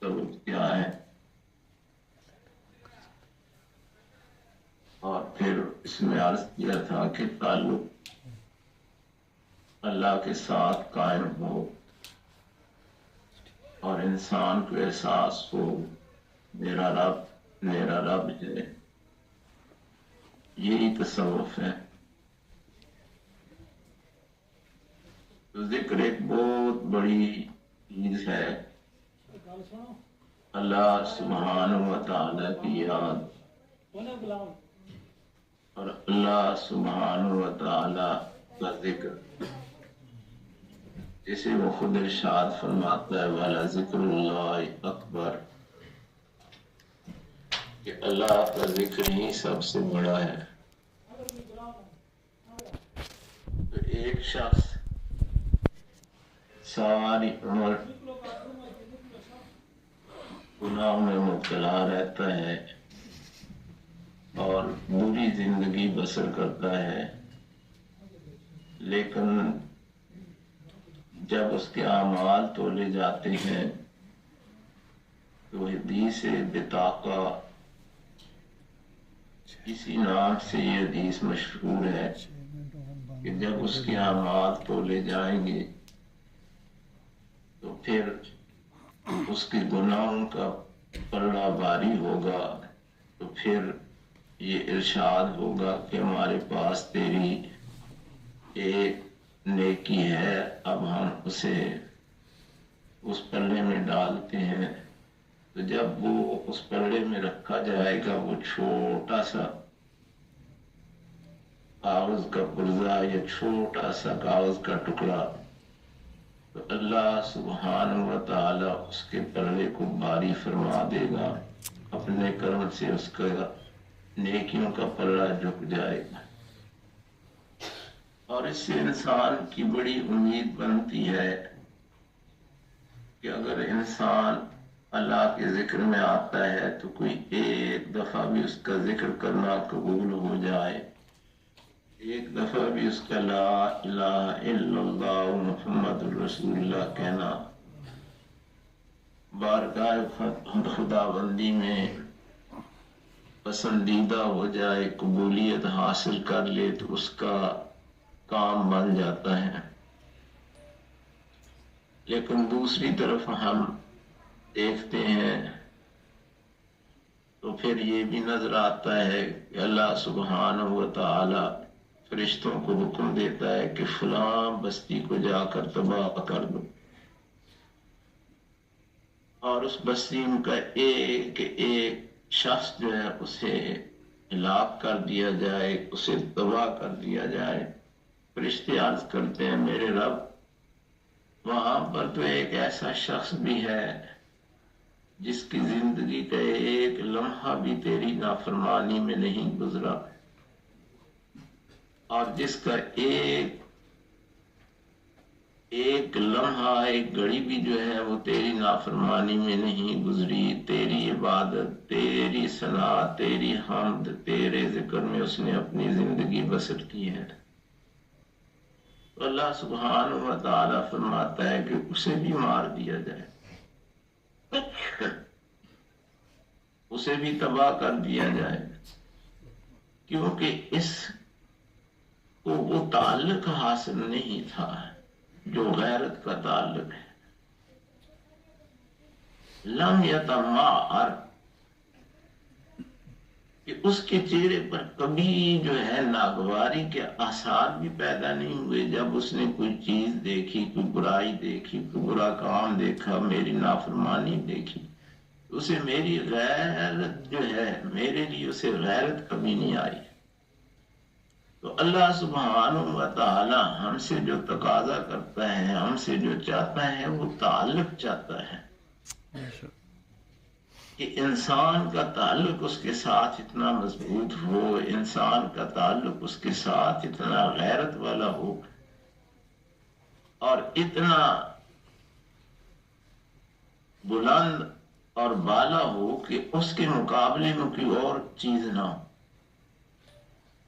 سبب کیا ہے، اور پھر اس میں عرض کیا تھا کہ تعلق اللہ کے ساتھ قائم ہو اور انسان کو احساس ہو میرا رب ہے، یہی تصوف ہے۔ تو ذکر ایک بہت بڑی چیز ہے، اللہ سبحانہ و تعالی کی یاد اور اللہ سبحانہ و تعالی کا ذکر، جسے وہ خود ارشاد فرماتا ہے وَلَا ذِكْرُ اللَّهِ اکبر، کہ اللہ کا ذکر ہی سب سے بڑا ہے۔ تو ایک شخص ساری عمر گناہ میں مبتلا رہتا ہے اور بری زندگی بسر کرتا ہے، لیکن جب اس کے اعمال تولے جاتے ہیں تو حدیث بطاقہ، اسی نام سے یہ حدیث مشہور ہے کہ جب اس کے اعمال تولے جائیں گے تو پھر اس کے گناہوں کا پلڑا بھاری ہوگا، تو پھر یہ ارشاد ہوگا کہ ہمارے پاس تیری ایک نیکی ہے، اب ہم اسے اس پلڑے میں ڈالتے ہیں۔ تو جب وہ اس پلڑے میں رکھا جائے گا، وہ چھوٹا سا کاغذ کا پرزہ یا چھوٹا سا کاغذ کا ٹکڑا، تو اللہ سبحانہ و تعالی اس کے پلڑے کو بھاری فرما دے گا، اپنے کرم سے اس کا نیکیوں کا پلڑا جھک جائے گا، اور اس سے انسان کی بڑی امید بنتی ہے کہ اگر انسان اللہ کے ذکر میں آتا ہے تو کوئی ایک دفعہ بھی اس کا ذکر کرنا قبول ہو جائے، ایک دفعہ بھی اس کا لا الہ الا اللہ محمد رسول اللہ کہنا بارگاہ خدا بندی میں پسندیدہ ہو جائے، قبولیت حاصل کر لے، تو اس کا کام بن جاتا ہے۔ لیکن دوسری طرف ہم دیکھتے ہیں تو پھر یہ بھی نظر آتا ہے کہ اللہ سبحانہ و تعالی فرشتوں کو حکم دیتا ہے کہ فلاں بستی کو جا کر تباہ کر دو، اور اس بستی کا ایک ایک شخص جو ہے اسے ہلاک کر دیا جائے، اسے تباہ کر دیا جائے۔ فرشتے عرض کرتے ہیں میرے رب، وہاں پر تو ایک ایسا شخص بھی ہے جس کی زندگی کا ایک لمحہ بھی تیری نافرمانی میں نہیں گزرا، اور جس کا ایک لمحہ، ایک گھڑی بھی جو ہے وہ تیری نافرمانی میں نہیں گزری، تیری عبادت، تیری ثنا، تیری حمد، تیرے ذکر میں اس نے اپنی زندگی بسر کی ہے۔ تو اللہ سبحانہ و تعالی فرماتا ہے کہ اسے بھی مار دیا جائے، اسے بھی تباہ کر دیا جائے، کیونکہ اس کو وہ تعلق حاصل نہیں تھا جو غیرت کا تعلق ہے۔ لم یتمعر، کہ اس کے چہرے پر کبھی جو ہے ناگواری کے آثار بھی پیدا نہیں ہوئے۔ جب اس نے کوئی چیز دیکھی، کوئی برائی دیکھی، کوئی برا کام دیکھا، میری نافرمانی دیکھی، اسے میری غیرت جو ہے، میرے لیے اسے غیرت کبھی نہیں آئی۔ تو اللہ سبحانہ و تعالی ہم سے جو تقاضا کرتا ہے، ہم سے جو چاہتا ہے، وہ تعلق چاہتا ہے کہ انسان کا تعلق اس کے ساتھ اتنا مضبوط ہو، انسان کا تعلق اس کے ساتھ اتنا غیرت والا ہو اور اتنا بلند اور بالا ہو کہ اس کے مقابلے میں کوئی اور چیز نہ ہو۔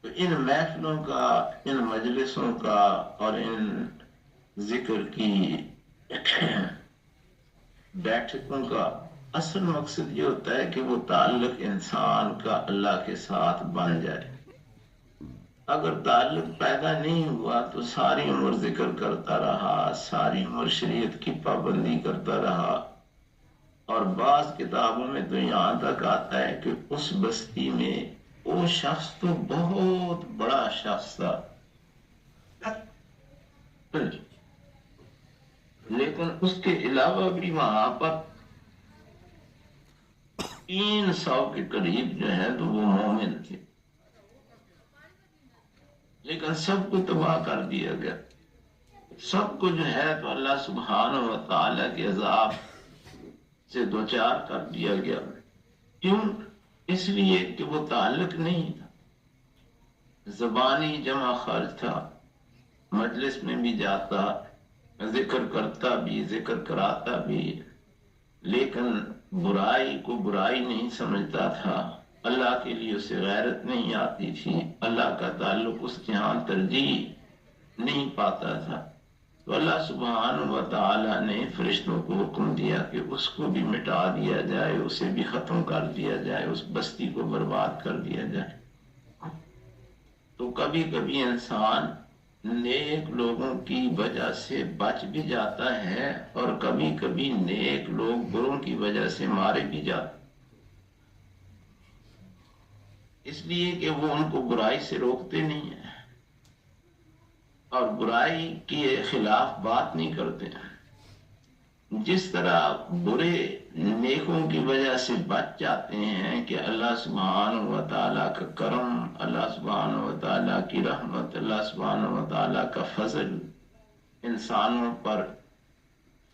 تو ان محفلوں کا، ان مجلسوں کا اور ان ذکر کی بیٹھکوں کا اصل مقصد یہ ہوتا ہے کہ وہ تعلق انسان کا اللہ کے ساتھ بن جائے. اگر تعلق پیدا نہیں ہوا تو ساری عمر ذکر کرتا رہا، ساری عمر شریعت کی پابندی کرتا رہا، اور بعض کتابوں میں تو یہاں تک آتا ہے کہ اس بستی میں وہ شخص تو بہت بڑا شخص تھا، لیکن اس کے علاوہ بھی وہاں پر 300 کے قریب جو ہے تو وہ مومن تھے، لیکن سب کو تباہ کر دیا گیا. سب کو جو ہے تو اللہ سبحانہ و تعالیٰ کے عذاب سے دوچار کر دیا گیا. کیوں؟ اس لیے کہ وہ تعلق نہیں تھا. زبانی جمع خرچ تھا، مجلس میں بھی جاتا، ذکر کرتا بھی، ذکر کراتا بھی، لیکن برائی کو برائی نہیں سمجھتا تھا. اللہ کے لیے اسے غیرت نہیں آتی تھی، اللہ کا تعلق اس کے ہاں ترجیح نہیں پاتا تھا. تو اللہ سبحانہ و تعالیٰ نے فرشتوں کو حکم دیا کہ اس کو بھی مٹا دیا جائے، اسے بھی ختم کر دیا جائے، اس بستی کو برباد کر دیا جائے. تو کبھی کبھی انسان نیک لوگوں کی وجہ سے بچ بھی جاتا ہے، اور کبھی کبھی نیک لوگ بروں کی وجہ سے مارے بھی جاتے، اس لیے کہ وہ ان کو برائی سے روکتے نہیں ہیں اور برائی کے خلاف بات نہیں کرتے. جس طرح برے نیکوں کی وجہ سے بچ جاتے ہیں کہ اللہ سبحانہ و تعالیٰ کا کرم، اللہ سبحانہ و تعالیٰ کی رحمت، اللہ سبحانہ و تعالیٰ کا فضل انسانوں پر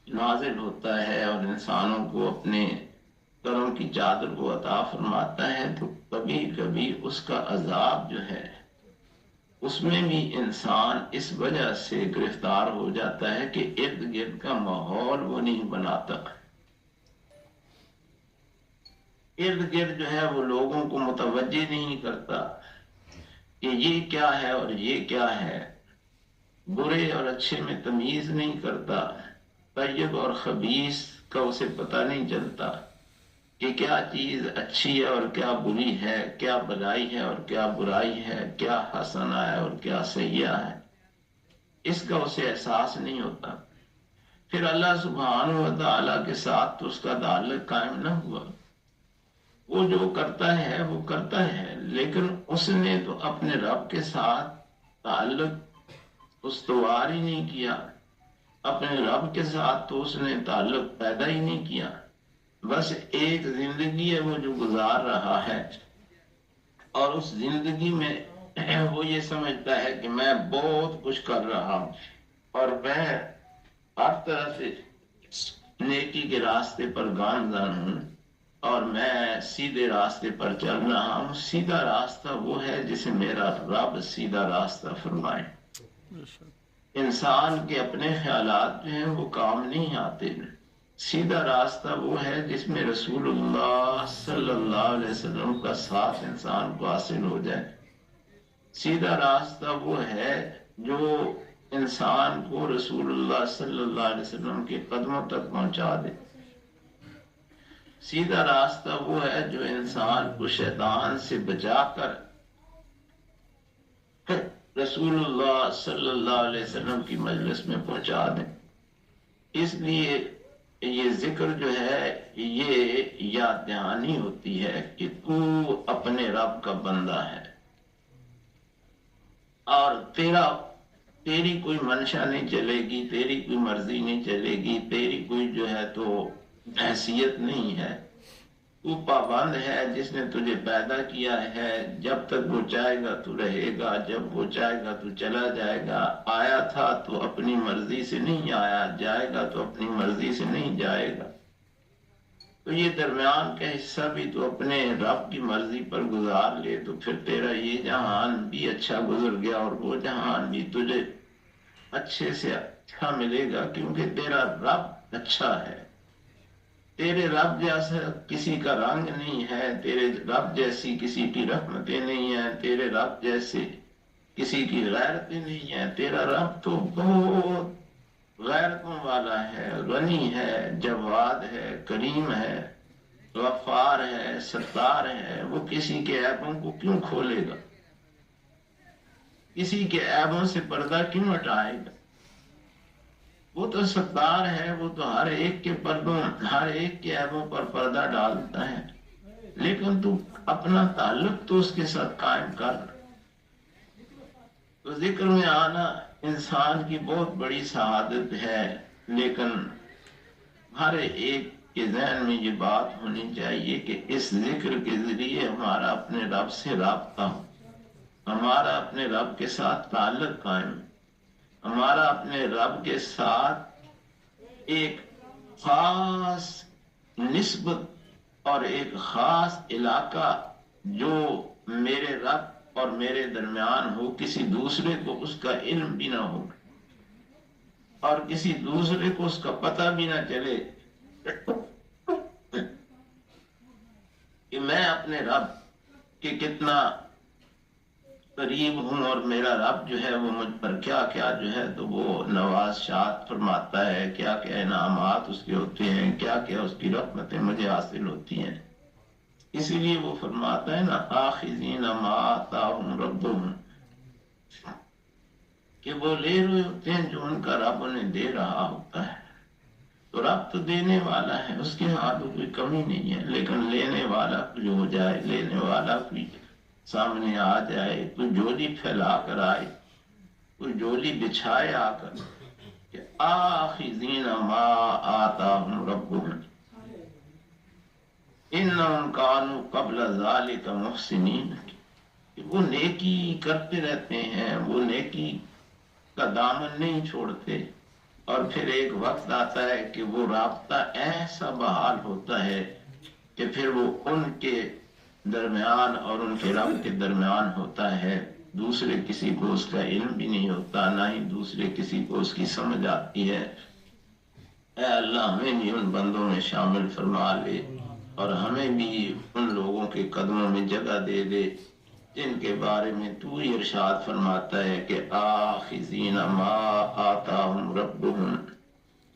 نازل ہوتا ہے اور انسانوں کو اپنے کرم کی چادر کو عطا فرماتا ہے، تو کبھی کبھی اس کا عذاب جو ہے اس میں بھی انسان اس وجہ سے گرفتار ہو جاتا ہے کہ ارد گرد کا ماحول وہ نہیں بناتا. ارد گرد جو ہے وہ لوگوں کو متوجہ نہیں کرتا کہ یہ کیا ہے اور یہ کیا ہے، برے اور اچھے میں تمیز نہیں کرتا، طیب اور خبیث کا اسے پتہ نہیں چلتا کہ کیا چیز اچھی ہے اور کیا بری ہے، کیا بلائی ہے اور کیا برائی ہے، کیا حسنہ ہے اور کیا سیئہ ہے. اس کا اسے احساس نہیں ہوتا. پھر اللہ سبحانہ و تعالیٰ کے ساتھ تو اس کا تعلق قائم نہ ہوا. وہ جو کرتا ہے وہ کرتا ہے، لیکن اس نے تو اپنے رب کے ساتھ تعلق استوار ہی نہیں کیا. اپنے رب کے ساتھ تو اس نے تعلق پیدا ہی نہیں کیا. بس ایک زندگی ہے وہ جو گزار رہا ہے، اور اس زندگی میں وہ یہ سمجھتا ہے کہ میں بہت کچھ کر رہا ہوں اور میں ہر طرح سے نیکی کے راستے پر گامزن ہوں اور میں سیدھے راستے پر چل رہا ہوں. سیدھا راستہ وہ ہے جسے میرا رب سیدھا راستہ فرمائے. انسان کے اپنے خیالات جو ہیں وہ کام نہیں آتے. سیدھا راستہ وہ ہے جس میں رسول اللہ صلی اللہ علیہ وسلم کا ساتھ انسان کو حاصل ہو جائے. سیدھا راستہ وہ ہے جو انسان کو رسول اللہ صلی اللہ علیہ وسلم کے قدموں تک پہنچا دے. سیدھا راستہ وہ ہے جو انسان کو شیطان سے بچا کر رسول اللہ صلی اللہ علیہ وسلم کی مجلس میں پہنچا دے. اس لیے یہ ذکر جو ہے یہ یاد دہانی ہوتی ہے کہ تو اپنے رب کا بندہ ہے اور تیری کوئی منشا نہیں چلے گی، تیری کوئی مرضی نہیں چلے گی، تیری کوئی جو ہے تو حیثیت نہیں ہے. تو پابند ہے جس نے تجھے پیدا کیا ہے. جب تک وہ چاہے گا تو رہے گا، جب وہ چاہے گا تو چلا جائے گا. آیا تھا تو اپنی مرضی سے نہیں آیا، جائے گا تو اپنی مرضی سے نہیں جائے گا. تو یہ درمیان کا حصہ بھی تو اپنے رب کی مرضی پر گزار لے تو پھر تیرا یہ جہان بھی اچھا گزر گیا اور وہ جہان بھی تجھے اچھے سے اچھا ملے گا، کیونکہ تیرا رب اچھا ہے. تیرے رب جیسا کسی کا رنگ نہیں ہے، تیرے رب جیسی کسی کی رحمتیں نہیں ہیں، تیرے رب جیسے کسی کی غیرتیں نہیں ہیں. تیرا رب تو بہت غیرتوں والا ہے، غنی ہے، جواد ہے، کریم ہے. غفار ہے، ستار ہے، وہ کسی کے عیبوں کو کیوں کھولے گا؟ کسی کے عیبوں سے پردہ کیوں ہٹائے گا؟ وہ تو ستار ہے، وہ تو ہر ایک کے پردوں، ہر ایک کے عیبوں پر پردہ ڈالتا ہے، لیکن تو اپنا تعلق تو اس کے ساتھ قائم کر۔ تو ذکر میں آنا انسان کی بہت بڑی سعادت ہے، لیکن ہر ایک کے ذہن میں یہ بات ہونی چاہیے کہ اس ذکر کے ذریعے ہمارا اپنے رب سے رابطہ ہو، ہمارا اپنے رب کے ساتھ تعلق قائم، ہمارا اپنے رب کے ساتھ ایک خاص نسبت اور ایک خاص علاقہ جو میرے رب اور میرے درمیان ہو، کسی دوسرے کو اس کا علم بھی نہ ہو اور کسی دوسرے کو اس کا پتہ بھی نہ چلے کہ میں اپنے رب کے کتنا قریب ہوں اور میرا رب جو ہے وہ مجھ پر کیا کیا جو ہے تو وہ نوازشات فرماتا ہے، کیا کیا انعامات اس کے ہوتے ہیں، کیا کیا اس کی رحمتیں مجھے حاصل ہوتی ہیں۔ اسی لیے وہ فرماتا ہے نا آخذین ما آتاہم ربہم، کہ وہ لے رہے ہوتے ہیں جو ان کا رب انہیں دے رہا ہوتا ہے۔ تو رب تو دینے والا ہے، اس کے ہاتھ میں کوئی کمی نہیں ہے، لیکن لینے والا کوئی ہو جائے، لینے والا کوئی سامنے آ جائے، کوئی جولی پھیلا کر آئے، کوئی جولی بچھائے آ کر کہ آخذین ما آتاہم ربہم انہم کانوا قبل ذالک محسنین، کہ وہ نیکی کرتے رہتے ہیں، وہ نیکی کا دامن نہیں چھوڑتے، اور پھر ایک وقت آتا ہے کہ وہ رابطہ ایسا بحال ہوتا ہے کہ پھر وہ ان کے درمیان اور ان کے رب کے درمیان ہوتا ہے، دوسرے کسی کو اس کا علم بھی نہیں ہوتا، نہ ہی دوسرے کسی کو اس کی سمجھ آتی ہے۔ اے اللہ ہمیں بھی ان بندوں میں شامل فرما لے اور ہمیں بھی ان لوگوں کے قدموں میں جگہ دے دے جن کے بارے میں تو ہی ارشاد فرماتا ہے کہ آخذین ما آتاہم ربہم،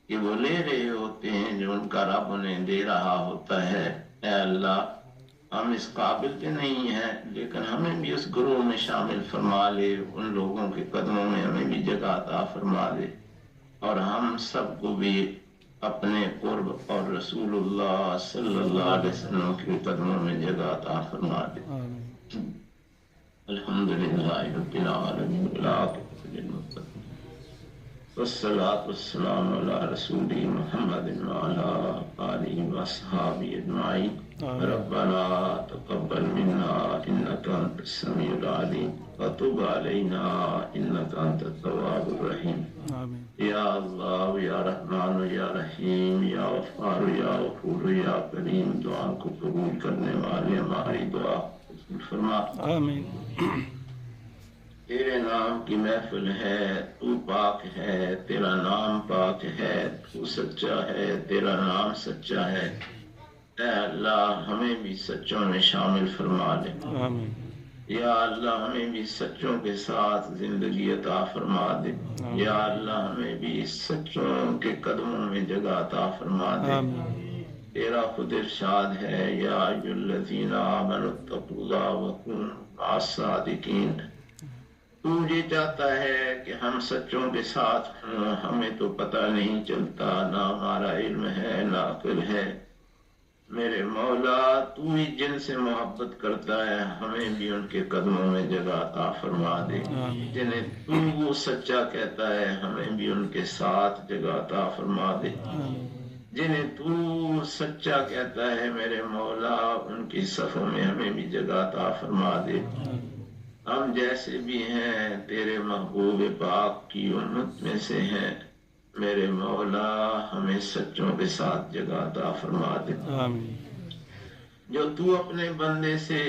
کہ وہ لے رہے ہوتے ہیں جو ان کا رب انہیں دے رہا ہوتا ہے۔ اے اللہ ہم اس قابل تو نہیں ہیں، لیکن ہمیں بھی اس گروہ میں شامل فرما لے، ان لوگوں کے قدموں میں ہمیں بھی جگہ عطا فرما دے، اور ہم سب کو بھی اپنے قرب اور رسول اللہ صلی اللہ علیہ وسلم کے قدموں میں جگہ عطا فرما دے۔ الحمدللہ رب العالمین والعاقبۃ للمتقین والصلاة والسلام علی رسول محمد وعلی آلہ واصحابہ اجمعین۔ ربنا تقبل منا انک انت السمیع العلیم وتب علینا انک انت التواب الرحیم۔ یا اللہ یا رحمان یا رحیم یا غفار یا غفور یا کریم، دعا کو قبول کرنے والے ہماری دعا قبول فرما۔ آمین۔ تیرے نام کی محفل ہے، تو پاک ہے، تیرا نام پاک ہے، تو سچا ہے، تیرا نام سچا ہے۔ اے اللہ ہمیں بھی سچوں میں شامل فرما لے۔ آمین۔ یا اللہ ہمیں بھی سچوں کے ساتھ زندگی عطا فرما دے۔ یا اللہ ہمیں بھی سچوں کے قدموں میں جگہ عطا فرما دے۔ تیرا خود ارشاد ہے یا ایھا الذین آمنوا اتقوا اللہ وکونوا مع الصادقین۔ تو یہ چاہتا ہے کہ ہم سچوں کے ساتھ ہوں، ہمیں تو پتہ نہیں چلتا، نہ ہمارا علم ہے نہ عقل ہے۔ میرے مولا تو ہی جن سے محبت کرتا ہے، ہمیں بھی ان کے قدموں میں جگہ عطا فرما دے۔ جنہیں تو وہ سچا کہتا ہے، ہمیں بھی ان کے ساتھ جگہ عطا فرما دے۔ جنہیں تو سچا کہتا ہے میرے مولا، ان کی صفوں میں ہمیں بھی جگہ عطا فرما دے۔ ہم جیسے بھی ہیں تیرے محبوب پاک کی امت میں سے ہیں، میرے مولا ہمیں سچوں کے ساتھ جگہ عطا فرما دے۔ جو تو اپنے بندے سے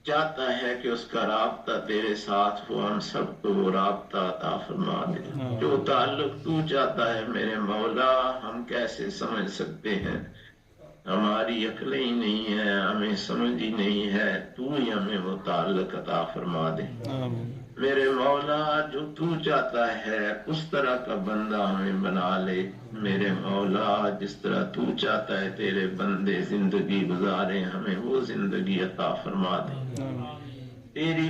چاہتا ہے کہ اس کا رابطہ تیرے ساتھ ہو، ہم سب کو وہ رابطہ عطا فرما دے۔ جو تعلق تو چاہتا ہے میرے مولا، ہم کیسے سمجھ سکتے ہیں، ہماری عقلیں ہی نہیں ہے، ہمیں سمجھ ہی نہیں ہے، تو ہی ہمیں وہ تعلق عطا فرما دے۔ میرے مولا جو تو چاہتا ہے اس طرح کا بندہ ہمیں بنا لے۔ میرے مولا جس طرح تو چاہتا ہے تیرے بندے زندگی گزارے، ہمیں وہ زندگی عطا فرما دے۔ تیری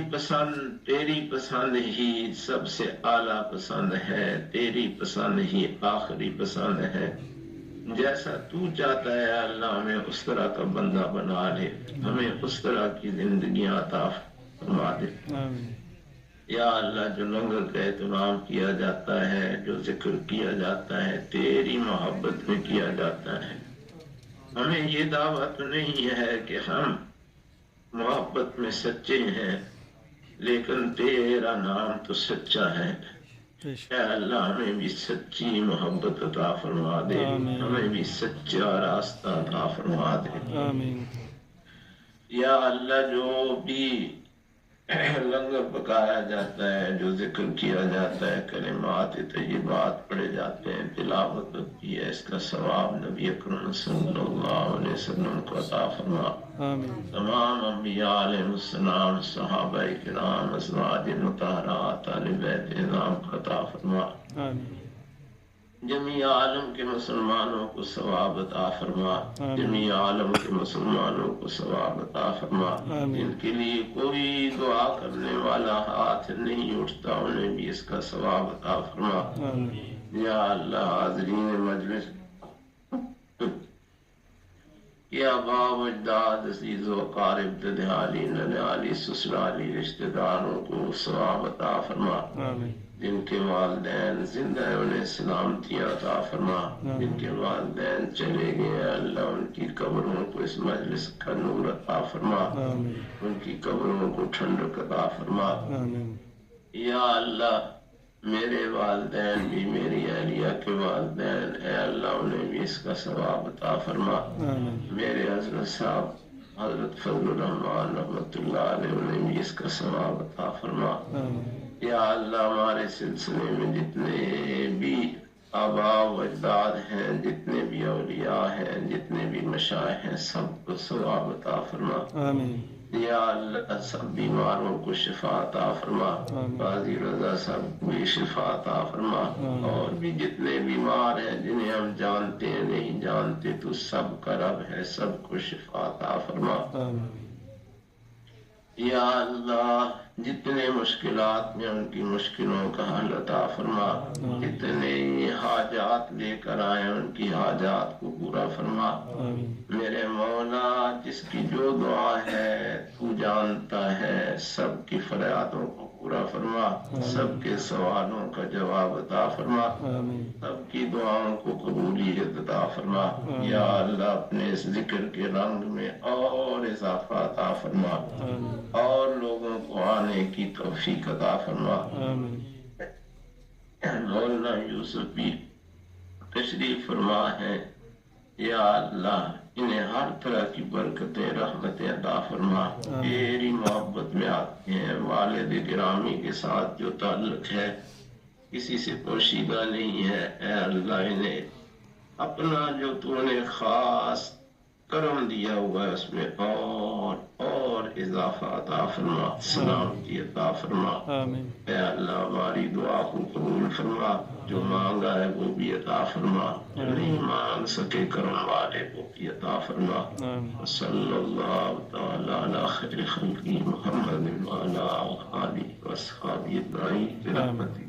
پسند ہی سب سے اعلیٰ پسند ہے، تیری پسند ہی آخری پسند ہے۔ جیسا تو چاہتا ہے اللہ ہمیں اس طرح کا بندہ بنا لے، ہمیں اس طرح کی زندگیاں عطا فرما دے۔ یا اللہ جو لنگر کا اہتمام کیا جاتا ہے، جو ذکر کیا جاتا ہے، تیری محبت میں کیا جاتا ہے، ہمیں یہ دعوت نہیں ہے کہ ہم محبت میں سچے ہیں، لیکن تیرا نام تو سچا ہے۔ اے اللہ ہمیں بھی سچی محبت عطا فرما دے، ہمیں بھی سچا راستہ عطا فرما دے۔ یا اللہ جو بھی لنگر پکایا جاتا ہے، جو ذکر کیا جاتا ہے، کلمات طیبات پڑھے جاتے ہیں، تلاوت ہوتی ہے، اس کا ثواب نبی اکرم صلی اللہ علیہ وسلم کو عطا فرما۔ تمام انبیاء علیہ السلام، صحابہ کرام، ازواج مطہرات، اہل بیت اعظام کو عطا فرما۔ جمیع عالم کے مسلمانوں کو ثواب عطا فرما، جمیع عالم کے مسلمانوں کو ثواب عطا فرما۔ جن کے لیے کوئی دعا کرنے والا ہاتھ نہیں اٹھتا انہیں بھی اس کا ثواب عطا فرما۔ یا اللہ حاضرین مجلس یا آبا و اجداد، عزیز و اقارب، ددیالی ننیالی سسرالی رشتہ داروں کو ثواب عطا فرما۔ جن کے والدین زندہ ہیں انہیں سلامتیاں عطا فرما، جن کے والدین چلے گئے اللہ ان کی قبروں کو اس مجلس کا نور عطا فرما، ان کی قبروں کو ٹھنڈک عطا فرما۔ یا اللہ میرے والدین بھی، میری اہلیہ کے والدین، اے اللہ انہیں بھی اس کا ثواب عطا فرما۔ میرے حضرت صاحب حضرت فضل الرحمان رحمۃ اللہ علیہ انہیں بھی اس کا ثواب عطا فرما۔ یا اللہ ہمارے سلسلے میں جتنے بھی آبا و اجداد ہیں، جتنے بھی اولیاء ہیں، جتنے بھی مشائخ ہیں، سب کو ثواب عطا فرما۔ یا اللہ سب بیماروں کو شفا عطا فرما، قاضی رضا صاحب کو بھی شفا عطا فرما، اور بھی جتنے بیمار ہیں جنہیں ہم جانتے ہیں نہیں جانتے، تو سب کا رب ہے، سب کو شفا عطا فرما۔ یا اللہ جتنے مشکلات میں ان کی مشکلوں کا حل عطا فرما، جتنے حاجات لے کر آئے ان کی حاجات کو پورا فرما۔ میرے مولا جس کی جو دعا ہے تو جانتا ہے، سب کی فریادوں کو پورا فرما، سب کے سوالوں کا جواب عطا فرما، سب کی دعاؤں کو قبولیت عطا فرما۔ یا اللہ اپنے اس ذکر کے رنگ میں اور اضافہ عطا فرما، اور لوگوں کو آنے کی توفیق عطا فرما۔ مولانا یوسف بھی تشریف فرما ہے، یا اللہ انہیں ہر طرح کی برکتیں رحمتیں عطا فرما۔ تیری محبت میں آتے ہیں، والد گرامی کے ساتھ جو تعلق ہے کسی سے پوشیدہ نہیں ہے، اے اللہ انہیں اپنا جو تو نے خاص کرم دیا ہوا ہے اس میں اور اضافہ عطا فرما، سلامتی عطا فرما۔ اے اللہ ہماری دعا کو قبول فرما، جو مانگا ہے وہ بھی عطا فرما، جو نہیں مانگ سکے کرم والے وہ بھی عطا فرما۔ صلی اللہ تعالی علی خیر خلقی محمد وعلی آلہ واصحابہ اجمعین برحمتک